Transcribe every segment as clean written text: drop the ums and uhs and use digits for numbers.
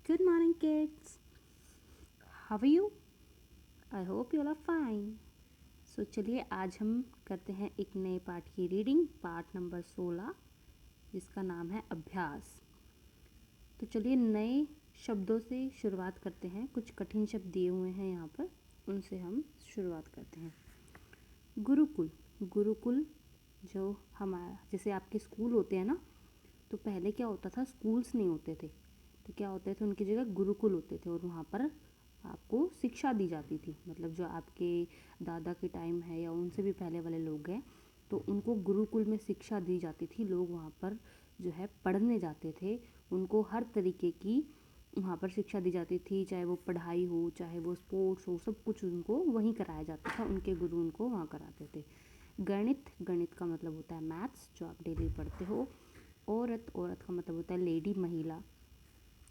Good morning, kids. How are you? I hope you all are fine. So चलिए आज हम करते हैं एक नए पाठ की रीडिंग, पाठ नंबर 16, जिसका नाम है अभ्यास। तो चलिए नए शब्दों से शुरुआत करते हैं। कुछ कठिन शब्द दिए हुए हैं यहाँ पर, उनसे हम शुरुआत करते हैं। गुरुकुल। गुरुकुल जो हमारा, जैसे आपके स्कूल होते हैं ना, तो पहले क्या होता था, स्कूल्स नहीं होते थे, तो क्या होते थे, उनकी जगह गुरुकुल होते थे और वहाँ पर आपको शिक्षा दी जाती थी। मतलब जो आपके दादा के टाइम है या उनसे भी पहले वाले लोग हैं, तो उनको गुरुकुल में शिक्षा दी जाती थी। लोग वहाँ पर जो है पढ़ने जाते थे, उनको हर तरीके की वहाँ पर शिक्षा दी जाती थी, चाहे वो पढ़ाई हो, चाहे वो स्पोर्ट्स हो, सब कुछ उनको वहीं कराया जाता था। उनके गुरु उनको वहाँ कराते थे। गणित। गणित का मतलब होता है मैथ्स, जो आप डेली पढ़ते हो। औरत। औरत का मतलब होता है लेडी, महिला।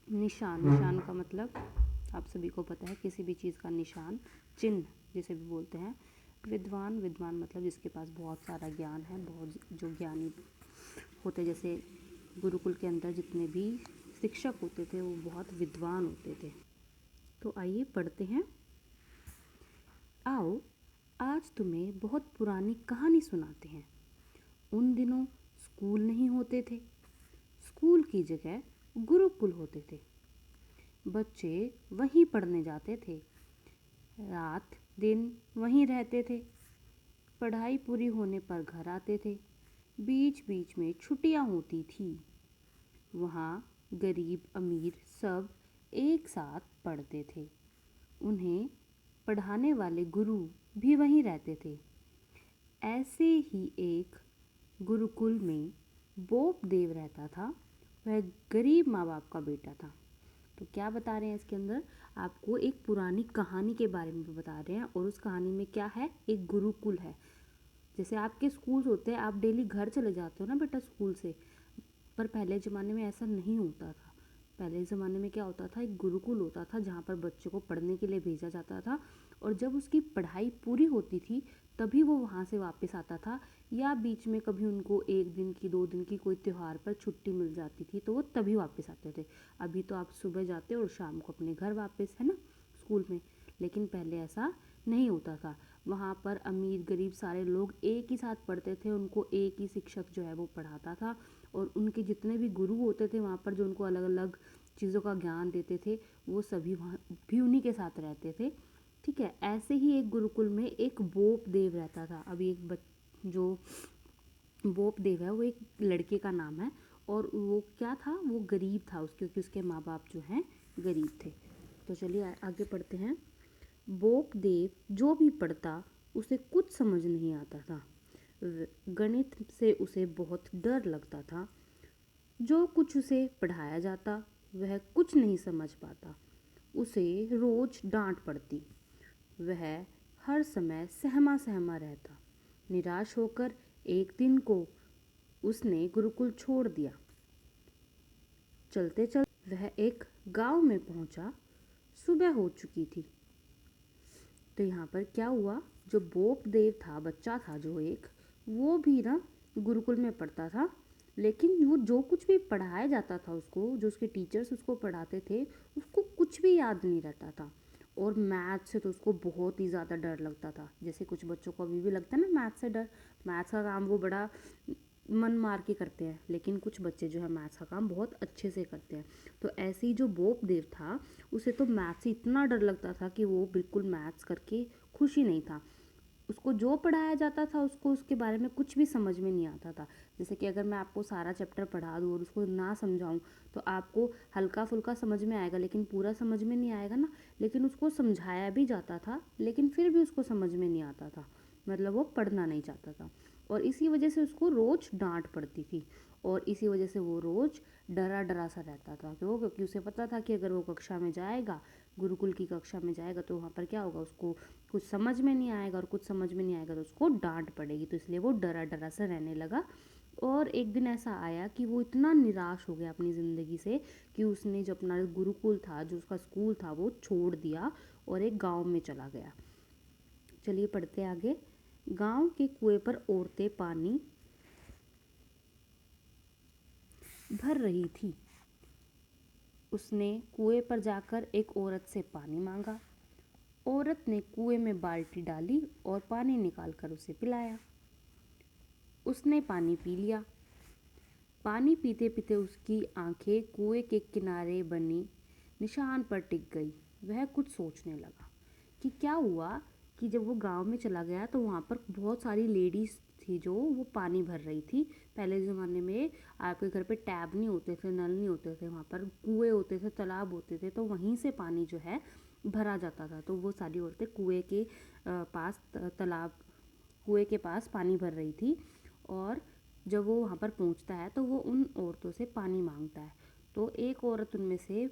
निशान। निशान का मतलब आप सभी को पता है, किसी भी चीज़ का निशान, चिन्ह जिसे भी बोलते हैं। विद्वान। विद्वान मतलब जिसके पास बहुत सारा ज्ञान है, बहुत जो ज्ञानी होते, जैसे गुरुकुल के अंदर जितने भी शिक्षक होते थे वो बहुत विद्वान होते थे। तो आइए पढ़ते हैं। आओ आज तुम्हें बहुत पुरानी कहानी सुनाते हैं। उन दिनों स्कूल नहीं होते थे, स्कूल की जगह गुरुकुल होते थे। बच्चे वहीं पढ़ने जाते थे, रात दिन वहीं रहते थे। पढ़ाई पूरी होने पर घर आते थे। बीच बीच में छुट्टियां होती थी। वहाँ गरीब अमीर सब एक साथ पढ़ते थे। उन्हें पढ़ाने वाले गुरु भी वहीं रहते थे। ऐसे ही एक गुरुकुल में बोप देव रहता था। वह गरीब माँ बाप का बेटा था। तो क्या बता रहे हैं इसके अंदर, आपको एक पुरानी कहानी के बारे में बता रहे हैं, और उस कहानी में क्या है, एक गुरुकुल है। जैसे आपके स्कूल होते हैं, आप डेली घर चले जाते हो ना बेटा स्कूल से, पर पहले ज़माने में ऐसा नहीं होता था। पहले ज़माने में क्या होता था, एक गुरुकुल होता था जहाँ पर बच्चों को पढ़ने के लिए भेजा जाता था, और जब उसकी पढ़ाई पूरी होती थी तभी वो वहाँ से वापस आता था, या बीच में कभी उनको 1 दिन की 2 दिन की कोई त्यौहार पर छुट्टी मिल जाती थी तो वो तभी वापस आते थे। अभी तो आप सुबह जाते हो और शाम को अपने घर वापस, है ना, स्कूल में। लेकिन पहले ऐसा नहीं होता था। वहाँ पर अमीर गरीब सारे लोग एक ही साथ पढ़ते थे, उनको एक ही शिक्षक जो है वो पढ़ाता था, और उनके जितने भी गुरु होते थे वहाँ पर, जो उनको अलग अलग चीज़ों का ज्ञान देते थे, वो सभी वहाँ भी उन्हीं के साथ रहते थे। ठीक है। ऐसे ही एक गुरुकुल में एक बोप देव रहता था। अभी जो बोप देव है वो एक लड़के का नाम है, और वो क्या था, वो गरीब था क्योंकि उसके माँ बाप जो हैं गरीब थे। तो चलिए आगे पढ़ते हैं। बोप देव जो भी पढ़ता उसे कुछ समझ नहीं आता था। गणित से उसे बहुत डर लगता था। जो कुछ उसे पढ़ाया जाता वह कुछ नहीं समझ पाता। उसे रोज डांट पड़ती। वह हर समय सहमा सहमा रहता। निराश होकर एक दिन को उसने गुरुकुल छोड़ दिया। चलते चलते वह एक गांव में पहुंचा। सुबह हो चुकी थी। तो यहाँ पर क्या हुआ, जो बोप देव था, बच्चा था जो एक, वो भी ना गुरुकुल में पढ़ता था, लेकिन वो जो कुछ भी पढ़ाया जाता था उसको, जो उसके टीचर्स उसको पढ़ाते थे, उसको कुछ भी याद नहीं रहता था। और मैथ से तो उसको बहुत ही ज़्यादा डर लगता था। जैसे कुछ बच्चों को अभी भी लगता है ना मैथ से डर। मैथ्स का काम वो बड़ा मन मार के करते हैं, लेकिन कुछ बच्चे जो है मैथ्स का काम बहुत अच्छे से करते हैं। तो ऐसे ही जो बोप देव था, उसे तो मैथ्स से इतना डर लगता था कि वो बिल्कुल मैथ्स करके खुश ही नहीं था। उसको जो पढ़ाया जाता था उसको उसके बारे में कुछ भी समझ में नहीं आता था। जैसे कि अगर मैं आपको सारा चैप्टर पढ़ा दूँ और उसको ना समझाऊँ, तो आपको हल्का फुल्का समझ में आएगा, लेकिन पूरा समझ में नहीं आएगा ना। लेकिन उसको समझाया भी जाता था, लेकिन फिर भी उसको समझ में नहीं आता था। मतलब वो पढ़ना नहीं चाहता था, और इसी वजह से उसको रोज़ डांट पड़ती थी, और इसी वजह से वो रोज़ डरा डरा सा रहता था। क्यों? क्योंकि उसे पता था कि अगर वो कक्षा में जाएगा, गुरुकुल की कक्षा में जाएगा, तो वहाँ पर क्या होगा, उसको कुछ समझ में नहीं आएगा, और कुछ समझ में नहीं आएगा तो उसको डांट पड़ेगी। तो इसलिए वो डरा डरा सा रहने लगा। और एक दिन ऐसा आया कि वो इतना निराश हो गया अपनी ज़िंदगी से कि उसने जो अपना गुरुकुल था, जो उसका स्कूल था, वो छोड़ दिया और एक गांव में चला गया। चलिए पढ़ते आगे। गांव के कुएं पर औरतें पानी भर रही थी। उसने कुएं पर जाकर एक औरत से पानी मांगा। औरत ने कुएं में बाल्टी डाली और पानी निकालकर उसे पिलाया। उसने पानी पी लिया। पानी पीते पीते उसकी आंखें कुएं के किनारे बनी निशान पर टिक गई। वह कुछ सोचने लगा कि क्या हुआ कि जब वो गांव में चला गया तो वहाँ पर बहुत सारी लेडीज थी जो वो पानी भर रही थी। पहले ज़माने में आपके घर पे टैब नहीं होते थे, नल नहीं होते थे, वहाँ पर कुएं होते थे, तालाब होते थे, तो वहीं से पानी जो है भरा जाता था। तो वो सारी औरतें कुएं के पास तालाब कुएं के पास पानी भर रही थी। और जब वो वहाँ पर पहुँचता है तो वो उन औरतों से पानी मांगता है। तो एक औरत उनमें से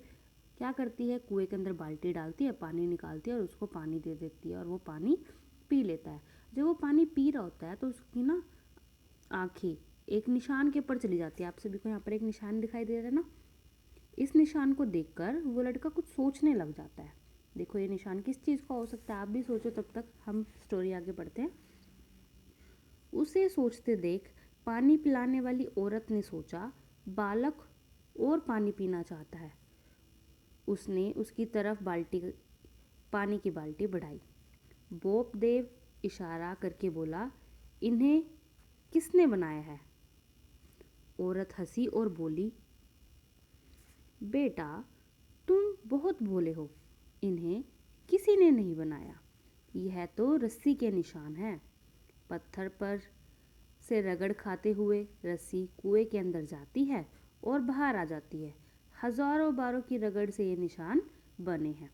क्या करती है, कुएं के अंदर बाल्टी डालती है, पानी निकालती है और उसको पानी दे देती है और वो पानी पी लेता है। जब वो पानी पी रहा होता है तो उसकी ना आंखें एक निशान के ऊपर चली जाती है। आप सभी को यहाँ पर एक निशान दिखाई दे रहा है ना। इस निशान को देखकर वो लड़का कुछ सोचने लग जाता है। देखो ये निशान किस चीज़ का हो सकता है, आप भी सोचो, तब तक हम स्टोरी आगे बढ़ते हैं। उसे सोचते देख पानी पिलाने वाली औरत ने सोचा, बालक और पानी पीना चाहता है। उसने उसकी तरफ पानी की बाल्टी बढ़ाई। बोप देव इशारा करके बोला, इन्हें किसने बनाया है? औरत हंसी और बोली, बेटा तुम बहुत भोले हो, इन्हें किसी ने नहीं बनाया। यह तो रस्सी के निशान हैं। पत्थर पर से रगड़ खाते हुए रस्सी कुएं के अंदर जाती है और बाहर आ जाती है। हजारों बारों की रगड़ से ये निशान बने हैं।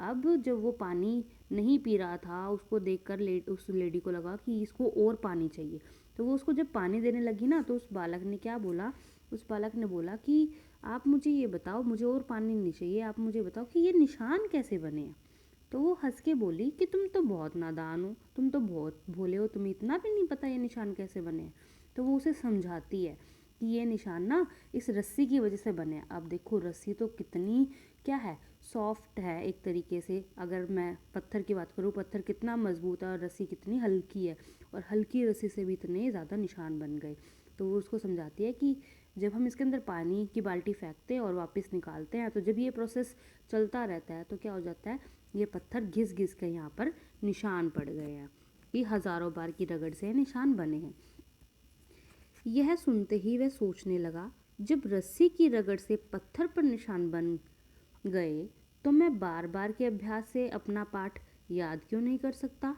अब जब वो पानी नहीं पी रहा था, उसको देखकर उस लेडी को लगा कि इसको और पानी चाहिए। तो वो उसको जब पानी देने लगी ना, तो उस बालक ने क्या बोला, उस बालक ने बोला कि आप मुझे ये बताओ, मुझे और पानी नहीं चाहिए, आप मुझे बताओ कि ये निशान कैसे बने हैं। तो वो हंस के बोली कि तुम तो बहुत नादान हो, तुम तो बहुत भोले हो, तुम्हें इतना भी नहीं पता ये निशान कैसे बने हैं। तो वो उसे समझाती है कि ये निशान ना इस रस्सी की वजह से बने हैं। अब देखो रस्सी तो कितनी क्या है, सॉफ्ट है एक तरीके से। अगर मैं पत्थर की बात करूँ, पत्थर कितना मजबूत है और रस्सी कितनी हल्की है, और हल्की रस्सी से भी इतने ज़्यादा निशान बन गए। तो वो उसको समझाती है कि जब हम इसके अंदर पानी की बाल्टी फेंकते हैं और वापस निकालते हैं, तो जब ये प्रोसेस चलता रहता है तो क्या हो जाता है, ये पत्थर घिस घिस के यहाँ पर निशान पड़ गए हैं। ये हजारों बार की रगड़ से निशान बने हैं। यह सुनते ही वह सोचने लगा, जब रस्सी की रगड़ से पत्थर पर निशान बन गए तो मैं बार बार के अभ्यास से अपना पाठ याद क्यों नहीं कर सकता।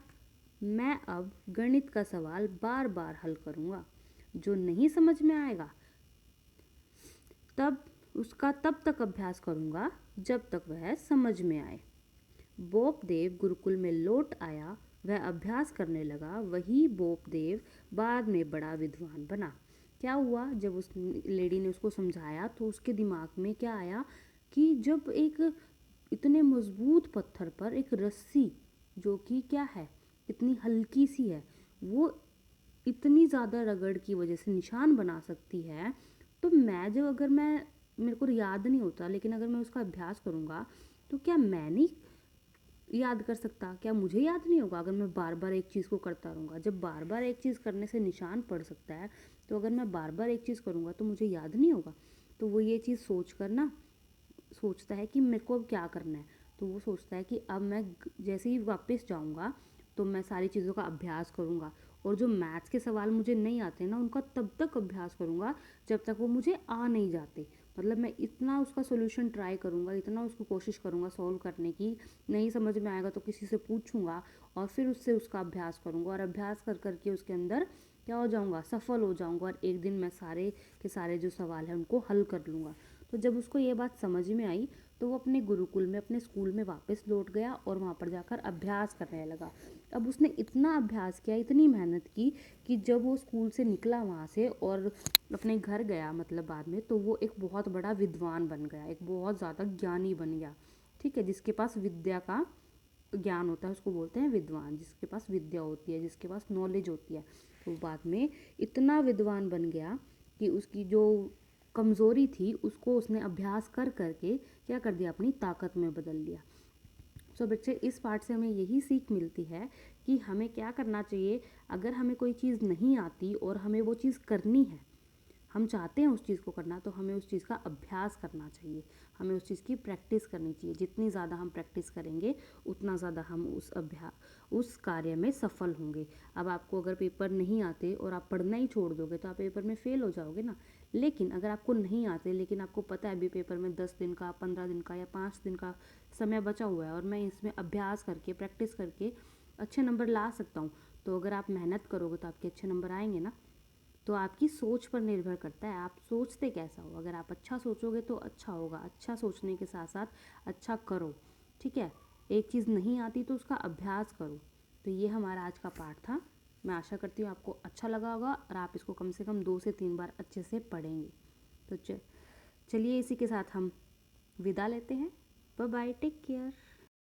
मैं अब गणित का सवाल बार बार हल करूँगा। जो नहीं समझ में आएगा तब तक अभ्यास करूँगा जब तक वह समझ में आए। बोप देव गुरुकुल में लौट आया। वह अभ्यास करने लगा। वही बोप देव बाद में बड़ा विद्वान बना। क्या हुआ, जब उस लेडी ने उसको समझाया तो उसके दिमाग में क्या आया कि जब एक इतने मजबूत पत्थर पर एक रस्सी, जो कि क्या है, इतनी हल्की सी है, वो इतनी ज़्यादा रगड़ की वजह से निशान बना सकती है, तो अगर मैं मेरे को याद नहीं होता, लेकिन अगर मैं उसका अभ्यास करूँगा तो क्या मैं नहीं याद कर सकता? क्या मुझे याद नहीं होगा अगर मैं बार बार एक चीज़ को करता रहूँगा? जब बार बार एक चीज़ करने से निशान पड़ सकता है, तो अगर मैं बार बार एक चीज़ करूँगा तो मुझे याद नहीं होगा। तो वो ये चीज़ सोच कर ना सोचता है कि मेरे को अब क्या करना है। तो वो सोचता है कि अब मैं जैसे ही वापस जाऊँगा तो मैं सारी चीज़ों का अभ्यास करूँगा, और जो मैथ्स के सवाल मुझे नहीं आते ना, उनका तब तक अभ्यास करूँगा जब तक वो मुझे आ नहीं जाते। मतलब मैं इतना उसका सोल्यूशन ट्राई करूँगा, इतना उसको कोशिश करूँगा सॉल्व करने की, नहीं समझ में आएगा तो किसी से पूछूंगा और फिर उससे उसका अभ्यास करूँगा, और अभ्यास कर करके उसके अंदर क्या हो जाऊँगा, सफल हो जाऊँगा, और एक दिन मैं सारे के सारे जो सवाल हैं उनको हल कर लूँगा। तो जब उसको ये बात समझ में आई तो वो अपने गुरुकुल में, अपने स्कूल में वापस लौट गया और वहाँ पर जाकर अभ्यास करने लगा। अब उसने इतना अभ्यास किया, इतनी मेहनत की कि जब वो स्कूल से निकला वहाँ से और अपने घर गया, मतलब बाद में, तो वो एक बहुत बड़ा विद्वान बन गया, एक बहुत ज़्यादा ज्ञानी बन गया। ठीक है, जिसके पास विद्या का ज्ञान होता है उसको बोलते हैं विद्वान, जिसके पास विद्या होती है, जिसके पास नॉलेज होती है। तो बाद में इतना विद्वान बन गया कि उसकी जो कमज़ोरी थी उसको उसने अभ्यास कर करके क्या कर दिया, अपनी ताकत में बदल लिया। सो बच्चे, इस पार्ट से हमें यही सीख मिलती है कि हमें क्या करना चाहिए। अगर हमें कोई चीज़ नहीं आती और हमें वो चीज़ करनी है, हम चाहते हैं उस चीज़ को करना, तो हमें उस चीज़ का अभ्यास करना चाहिए, हमें उस चीज़ की प्रैक्टिस करनी चाहिए। जितनी ज़्यादा हम प्रैक्टिस करेंगे उतना ज़्यादा हम उस कार्य में सफल होंगे। अब आपको अगर पेपर नहीं आते और आप पढ़ना ही छोड़ दोगे तो आप पेपर में फ़ेल हो जाओगे ना। लेकिन अगर आपको नहीं आते, लेकिन आपको पता है अभी पेपर में 10 दिन का, 15 दिन का या 5 दिन का समय बचा हुआ है और मैं इसमें अभ्यास करके, प्रैक्टिस करके अच्छे नंबर ला सकता हूँ, तो अगर आप मेहनत करोगे तो आपके अच्छे नंबर आएंगे ना। तो आपकी सोच पर निर्भर करता है, आप सोचते कैसा हो। अगर आप अच्छा सोचोगे तो अच्छा होगा। अच्छा सोचने के साथ साथ अच्छा करो, ठीक है। एक चीज़ नहीं आती तो उसका अभ्यास करो। तो ये हमारा आज का पाठ था। मैं आशा करती हूँ आपको अच्छा लगा होगा और आप इसको कम से कम 2 से 3 बार अच्छे से पढ़ेंगे। तो चलिए इसी के साथ हम विदा लेते हैं। Bye bye, take care.